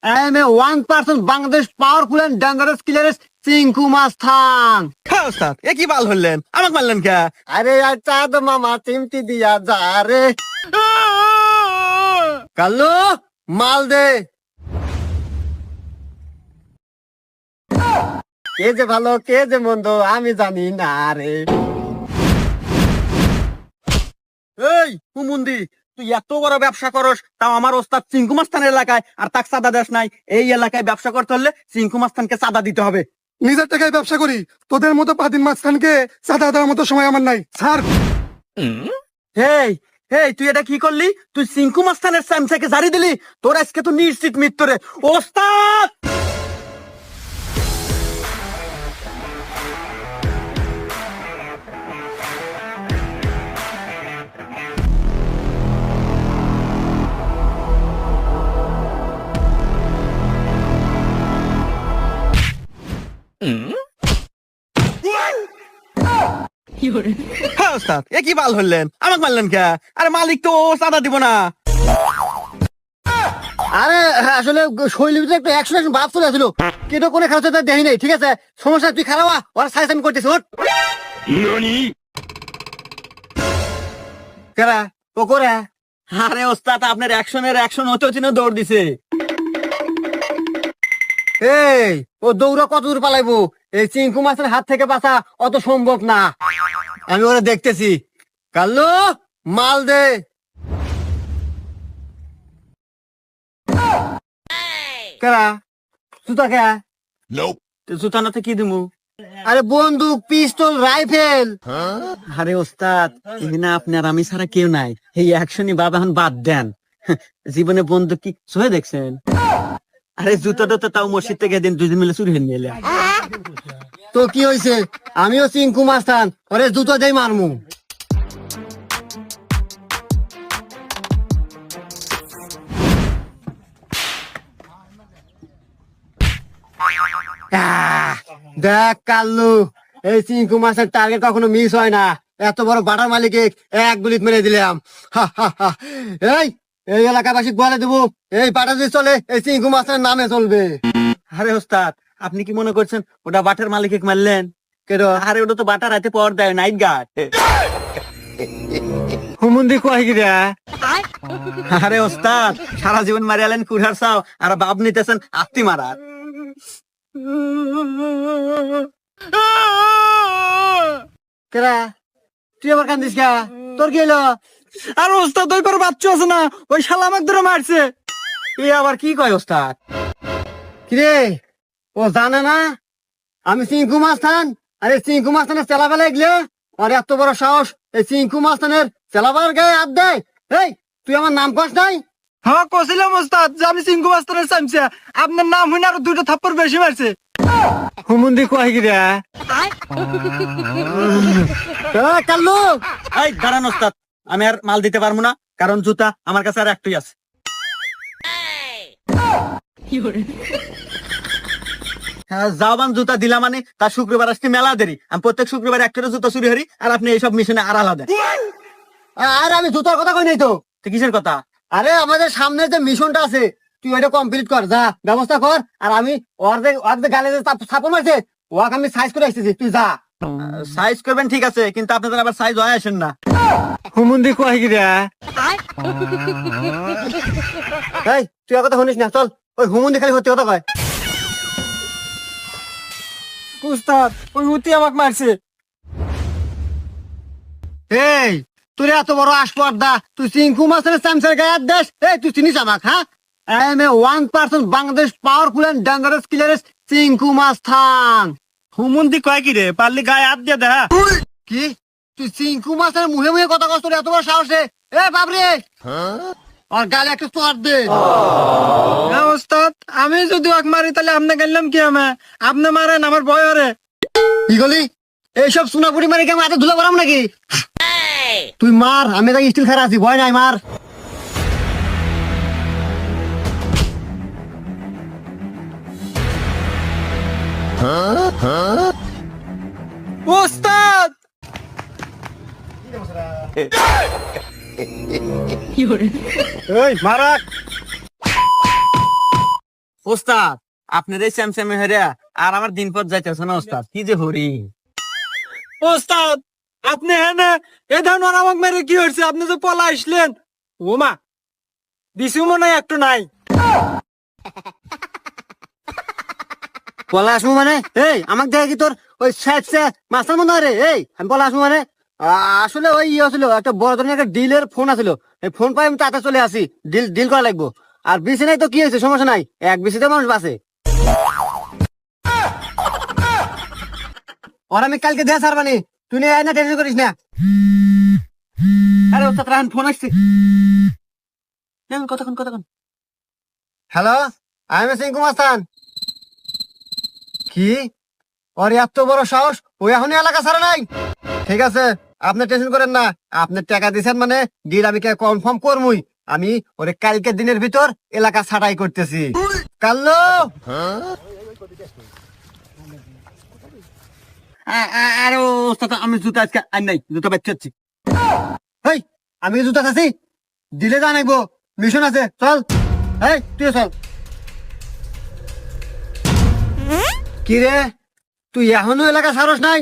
I am a 1% Bangladesh powerful and dangerous killer Chinku মাস্তান। হ্যাঁ ওস্তাদ, এ কি বাল হলেন, আমাকে মারলেন কে? আরে চাঁদ মামা চিমটি দিয়া যা রে। কাল্লু মাল দে। কে যে ভালো কে যে মন্দ আমি জানি না রে। এই হুমুন্দি, তুই এত বড় ব্যবসা করস, তাও আমার ওস্তাদ চিঙ্কু মাস্তানের এলাকায় আর তাক চাঁদা দেশ নাই। এই এলাকায় ব্যবসা করতে হলে চিঙ্কু মাস্তানকে চাঁদা দিতে হবে। নিজের টাকায় ব্যবসা করি, তোদের মতো পাদিন মাঝখানকে চাঁদা দেওয়ার মতো সময় আমার নাই স্যার। হেই হেই, তুই এটা কি করলি? তুই চিঙ্কু মাস্তানের স্যামসাকে জারি দিলি। তোর আজকে তো নিশ্চিত মৃত্যু রে ওস্তাদ। হ্যাঁ ওস্তাদ, এ কি বাল হলেন, আমাকে মারলেন কে? আরে মালিক তো চাঁদা দিব না। আরে আসলে শৈলীর ভিতরে একটু অ্যাকশন ভাব চলে আসছিল, কিন্তু কোনো খেলা তো দেখি নাই। ঠিক আছে সমস্যা, তুই খারাপ ওরা সাইজ আমি করতেছি। ওঠ কেরা ও করে। আরে ওস্তাদ, আপনার অ্যাকশন হতে হচ্ছে না, দৌড় দিছে। এই ও দৌড়া কত দূর পালাইবো? এই চিঙ্কু মাছের হাত থেকে বাঁচা অত সম্ভব না। আমি ওরা দেখতেছি। কাল্লু মাল দে। কেরা জুতা কে? জুতা নাতে কি দিমু? আরে বন্দুক পিস্তল রাইফেল। আরে ওস্তাদ, এখানে আপনার আমি ছাড়া কেউ নাই। এই অ্যাকশনই বাবা এখন বাদ দেন। জীবনে বন্দুক কি চোখে দেখছেন? আরে জুতাটা তো তাও মসজিদ থেকে দিন দুদিন মিলে চুরি হয়ে নিলে। তো কি হয়েছে? আমিও চিঙ্কু মাস্তান, ওরে জুতো দেই মারমু। দেখ কাল্লু, এই চিঙ্কু মাছের টার্গেট কখনো মিস হয় না। এত বড় বাটার মালিকে এক গুলিত মেরে দিলাম। এই এই এলাকাবাসী বলে দেবো, এই বাটা যদি চলে এই চিঙ্কু মাছের নামে চলবে। আরে ওস্তাদ, আপনি কি মনে করছেন ওটা বাটার মালিকে মারলেন? কেন? আরে ওটা তো বাটার রাতে পর দেয়, নাইট গার্ড। হুমুন্দি কয় গিরা। আরে ওস্তাদ, সারা জীবন মারিয়ালেন কুড়ার চাও আর বাপ নিতেছেন আত্মি মারার। কেরা তুই আবার কান্দিস কা? তোর কি হলো? আর ওস্তাদ ওই পর বাচ্চা আছে না, ওই শালা আমাকে ধরে মারছে। এ আবার কি কয় ওস্তাদ? কিরে ও জানে না আমি চিঙ্কু মাস্তান? আরে চিঙ্কু মাস্তানের চেলাবেলা এগুলো, আর এত বড় সাহস এই চিঙ্কু মাস্তানের চেলাবেলার গায়ে হাত দেয়। এই তুই আমার নাম কস নাই? হ্যাঁ কছিলাম ওস্তাদ যে আমি চিঙ্কু মাস্টারের চামচা। আপনার নাম হইনা আরো দুটো থাপ্পড় বেশি মারছে। হুমুন্দি কয় গিরা। কাল্লু এই দাঁড়ান ওস্তাদ, আমি আর মাল দিতে পারবো না, কারণ জুতা আমার কাছে আর একটাই আছে। হ্যাঁ, জাবান জুতা দিলা মানে তার শুক্রবার আজকে মেলা দেরি। আমি প্রত্যেক শুক্রবার একটা জুতা চুরি হারি, আর আপনি এইসব মিশনে আর আলাদা। আর আমি জুতার কথা কই নাই তো। তো কিসের কথা? আরে আমাদের সামনে যে মিশনটা আছে তুই ওইটা কমপ্লিট কর, যা ব্যবস্থা কর। আর আমি ওর যে গালে ছাপন মারছে ওকে আমি সাইজ করে আসতেছি, তুই যা। সাইজ করবেন ঠিক আছে, কিন্তু আপনাদের আবার সাইজ হয় আসেন না। হুমুন্দি কয় গিরা। এই তুই আর কথা শুনিস না, চল। ওই হুমুন্দি খালি সত্যি কথা কয়। উস্তাদ ওই উতি আমাকে মারছে। এই তুই এত বড় আসপর্দা, তুই চিঙ্কু মাছের চামচের গায়ে দেশ। এই তুই চিনিস আমাক? হ্যাঁ, I am a 1% Bangladesh powerful and dangerous killer Chinku মাস্তান। হুমন্দি কয় কি রে, পারলি গায়ে হাত দিয়ে দেখা। কি তুই চিঙ্কু মাছের মুহে মুহে কথা কস? তোর এত বড় সাহসে? এ বাবরে, আর গালে একটা চোয়ার দে। ওস্তাদ আমি যদি ওকে মারি তাহলে আপনি গেলাম কি? আপনি মারেন, আমার ভয় হরে। কি গলি? এইসব সোনাপুরি মারি কেমন হাতে ধুলা পড়াম নাকি? তুই মার, আমি তাকে স্টিল খারা আছি, ভয় নাই, মার। ওস্তাদ এই মারাক। ওস্তাদ আপনার এই স্যামস্যামে হেরে আর আমার দিন পর যাইতেছে না ওস্তাদ, কি যে হরি। ওস্তাদ আপনি হ্যাঁ এ ধরনের আমাকে মেরে কি হয়েছে, আপনি তো পলা আসলেন। ও মা দিছু মনে হয় একটু নাই। পলা আসবো মানে এই আমাকে দেখে কি তোর ওই স্যাটসে মাস্টার মনে হয় রে? এই আমি পলা আসবো মানে আসলে ওই ইয়ে ছিল, একটা বড় ধরনের একটা ডিলের ফোন আছিল, এই ফোন পাই আমি তাতে চলে আসি, ডিল ডিল করা লাগবো। আর বিসি নাই তো কি হয়েছে, সমস্যা নাই, এক বিসিতে মানুষ বাঁচে। ওর আমি কালকে দেয়া ছাড়বানি, তুই নিয়ে আয় না, টেনশন করিস না। আরে ওস্তাদ রাহান ফোন আসছে, কতক্ষণ কতক্ষণ। হ্যালো, আই এম সিংকু মাস্তান। কি ওর এত বড় সাহস, ওই এখনই এলাকা ছাড়া নাই? ঠিক আছে, আপনি টেনশন করেন না, আপনি টাকা দিয়েছেন মানে ডিল আমি কনফার্ম করবই। আমি ওরে কালকে দিনের ভিতর এলাকা ছাটাই করতেছি। কাল্লো আরে ওস্তাদ আমি জুতা আজকে আর নাই, জুতা বাচ্চা হচ্ছি। হেই, আমি কি জুতা খাচ্ছি? দিলে জানাইবো, মিশন আছে, চল। এই তুই চল। কি রে, তুই এখনো এলাকা সারস নাই?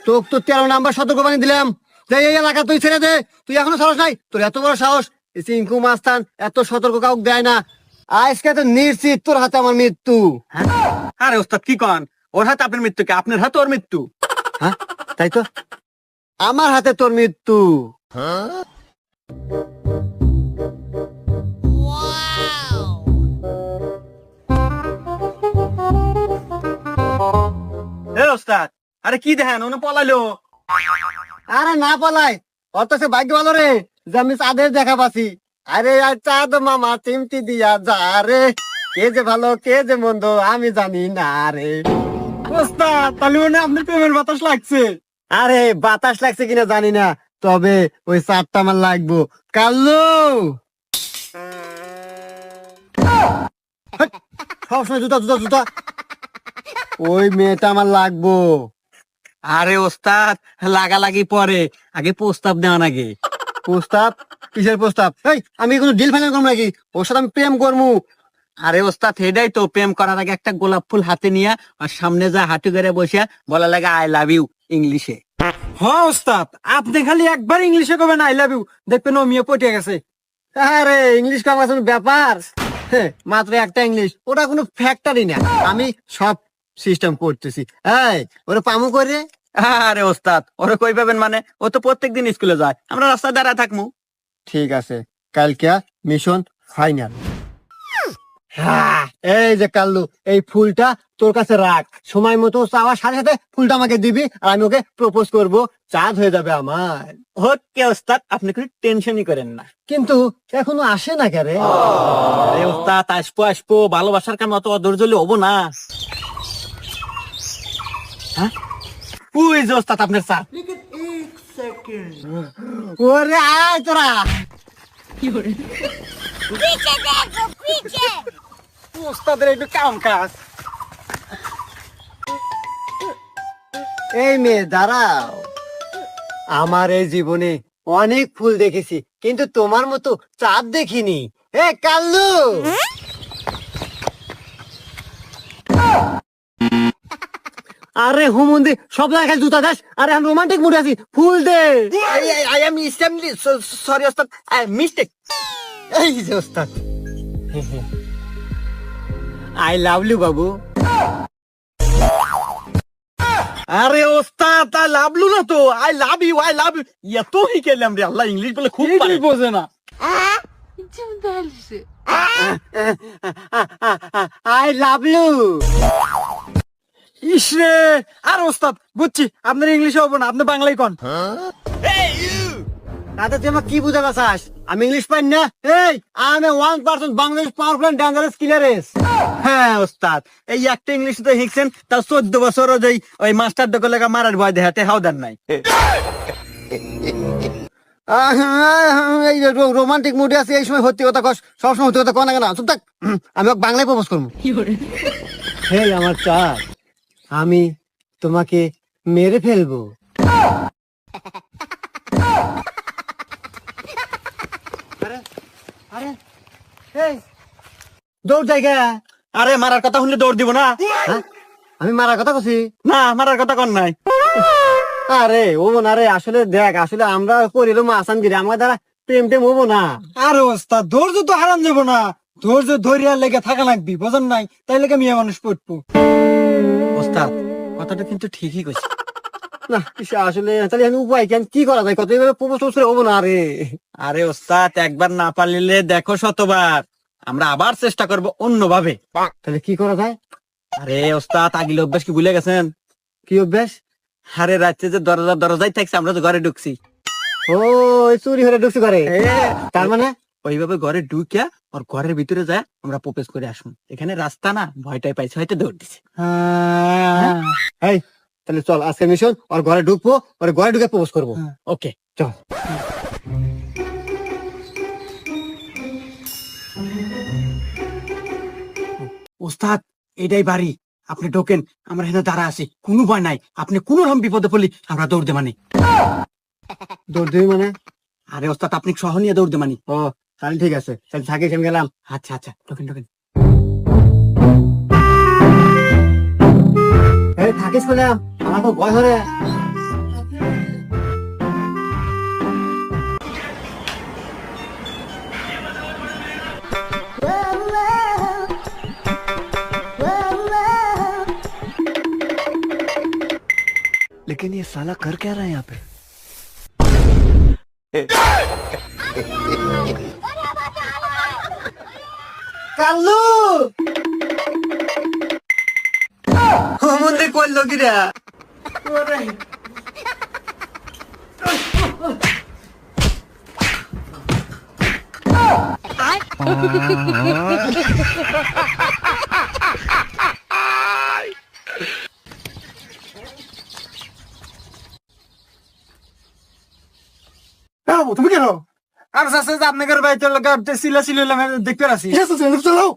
তোকে তো 13 নাম্বার সতর্কবাণী দিলাম যে এই এলাকা তুই ছেড়ে দে, তুই এখনো সারস নাই? তোর এত বড় সাহস, এই চিঙ্কু মাস্তান এত সতর্ক কাউকে দেয় না। আজকে তো নিশ্চিত তোর হাতে আমার মৃত্যু। আরে ওস্তাদ কি কন, ওর হাতে আপনার মৃত্যু, কে আপনার হাতে ওর মৃত্যু? হ্যাঁ তাই তো, আমার হাতে তোর মৃত্যু। এ ওস্তাদ আরে কি দেখেন, ওনে পলাইলো। আরে না পালাই, অথচ ভাগ্য ভালো রে যে আমি চাঁদের দেখা পাচ্ছি। আরে আর চাঁদ মামা চিমটি দিয়া যা রে, কে যে ভালো কে যে মন্দ আমি জানি না রে। ওস্তাদ তাহলে মনে হয় আপনার প্রেমের বাতাস লাগছে। আরে বাতাস লাগছে কিনা জানি না, তবে ওই চাঁদটা আমার লাগবো। কাল্লু সবসময় জুতা জুতা জুতা, ওই মেয়েটা আমার লাগবো। আরে ওস্তাদ লাগালাগি পরে, আগে প্রস্তাব দেওয়া নাকি। প্রস্তাব? কিসের প্রস্তাব? এই আমি কোনো ডিল ফাইনাল করবো নাকি? ওর সাথে আমি প্রেম করবো। আরে ওস্তাদ হেডাই তো, প্রেম করার আগে একটা গোলাপ ফুল হাতে নিয়ে আর সামনে যা হাঁটু করে বসে বলা লাগে আই লাভ ইউ ইংলিশে। হ্যাঁ ওস্তাদ আপনি খালি একবার ইংলিশে কবেন আই লাভ ইউ, দেখবেন ও মেয়ে পটে গেছে। আরে ইংলিশ কামার কোনো ব্যাপার? হ্যাঁ, মাত্র একটা ইংলিশ, ওটা কোনো ফ্যাক্টরি না, আমি সব সিস্টেম করতেছি। এই ওরা পামু করে। আরে ওস্তাদ ওরে কই পাবেন মানে, ও তো প্রত্যেকদিন স্কুলে যায়, আমরা রাস্তায় দাঁড়ায় থাকবো। ঠিক আছে, কালকে মিশন ফাইনাল। এই যে কাল্লু, এই ফুলটা তোর কাছে রাখ, সময় মতো চাওয়ার সাথে সাথে ফুলটা আমাকে দিবি আর আমি ওকে প্রপোজ করব, চাঁদ হয়ে যাবে আমার। ওকে ওস্তাদ আপনি কোনো টেনশনই করেন না। কিন্তু এখনো আসে না কে রে? আরে ওস্তাদ আসবো আসবো, ভালোবাসার কাম অত অধৈর্য হলে হবো না। হ্যাঁ ওই যে ওস্তাদ আপনার চা। ওরে আয় তোরা। पीछे देखो पीछे। ওস্তাদের একটু কাম কাজ। এই মেয়ে দাঁড়াও, আমার এই জীবনে অনেক ফুল দেখেছি কিন্তু তোমার মতো চাঁদ দেখিনি। এ কাল্লু, আরে হুমুন্দি সব জায়গায় জুতা দাস। আরে আমি রোমান্টিক মুডে আছি, ফুল দে। আই এম এক্সট্রিমলি সরি ওস্তাদ, মিস্টেক। এই যে ওস্তাদ, আই লাভ ইউ বাবু। আরে ওস্তাদ আই লাভ লু না তো, I love you I love you, এত হি কেলাম রে আল্লাহ, ইংলিশ বলে খুব পারে। বোঝে না। Идем дальше. I love you. ইসরে আর ওস্তাদ বুঝছি আপনার ইংলিশে হবো না, আপনি বাংলায় কন। তাতে তুই আমার কি বুঝাতে চাস? আমি ইংলিশ পাই না। এই আমি 1% বাংলাদেশ পাওয়ারফুল এন্ড ডেঞ্জারাস কিলারেস। হ্যাঁ ওস্তাদ এই একটা ইংলিশ তো শিখছেন, তাও 14 বছর ওই মাস্টার ডকে লেখা মারার ভয় দেখাতে হাওদার নাই। এই রোমান্টিক মুডে আছে, এই সময় সত্যি কথা কস, সবসময় সত্যি কথা কয় না কেন? চুপ থাক, আমি ওকে বাংলায় প্রপোজ করবো। হেই আমার চাঁদ, আমি তোমাকে মেরে ফেলবো। আরে আরে এই দৌড় জায়গা, আরে মারার কথা শুনলে দৌড় দিব না? হ্যাঁ? আমি মারার কথা কছি? না, মারার কথা কর নাই। আরে ও না রে, আসলে দেখ, আসলে আমরা করিল মাসানগিরি, আমার দ্বারা প্রেম টেম হবো না। আরে ওস্তাদ ধৈর্য তো হারান যাব না, ধৈর্য ধৈর্য লেগে থাকা লাগবি, বোঝেন নাই? তাই লেগে মেয়ে মানুষ পড়বো। ওস্তাদ কথাটা কিন্তু ঠিকই কইছে। না আসলে তাহলে আমি উপায় কেন, কি করা যায়, কত এইভাবে প্রপোজ করে হবো না রে। আরে ওস্তাদ একবার না পারলে দেখো শতবার, আমরা আবার চেষ্টা করব অন্যভাবে। তাহলে কি করা যায়? আরে ওস্তাদ আগিল অভ্যাস কি ভুলে গেছেন? কি অভ্যাস? আরে রাত্রে যে দরজায় থাকছে, আমরা তো ঘরে ঢুকছি। ও ওই চুরি হয়ে ঢুকছি করে, তার মানে ওইভাবে ঘরে ঢুকিয়া ওর ঘরের ভিতরে যায় আমরা প্রপোজ করে আসুন। এখানে রাস্তা না, ভয়টাই পাইছে, হয়তো দৌড় দিছে। এই তাহলে চল আজকে মিশন, ওর ঘরে ঢুকবো, ওর ঘরে ঢুকে প্রপোজ করবো। ওকে চল। ওস্তাদ এটাই বাড়ি, আপনি ঢোকেন, আমরা এখানে দাঁড়া আছি, কোনো ভয় নাই। আপনি কোন রকম বিপদে পড়লি আমরা দৌড় দে মানে। দৌড় দিবি মানে? আরে ওস্তাদ আপনি সহ নিয়ে দৌড় দে মানে। ও তাহলে ঠিক আছে, তাহলে থাকিস, আমি গেলাম। আচ্ছা আচ্ছা, ঢোকেন ঢোকেন। এই থাকিস বললাম, আমার তো ভয় ধরে। लेकिन ये साला कर क्या रहा है यहाँ पे? কাল্লু ও মন্দে করলো কি রে? তুমি কেন? আর চাচা যে আপনাদের বাড়িতে সিলা সিলা দেখতে আসি। চালাও।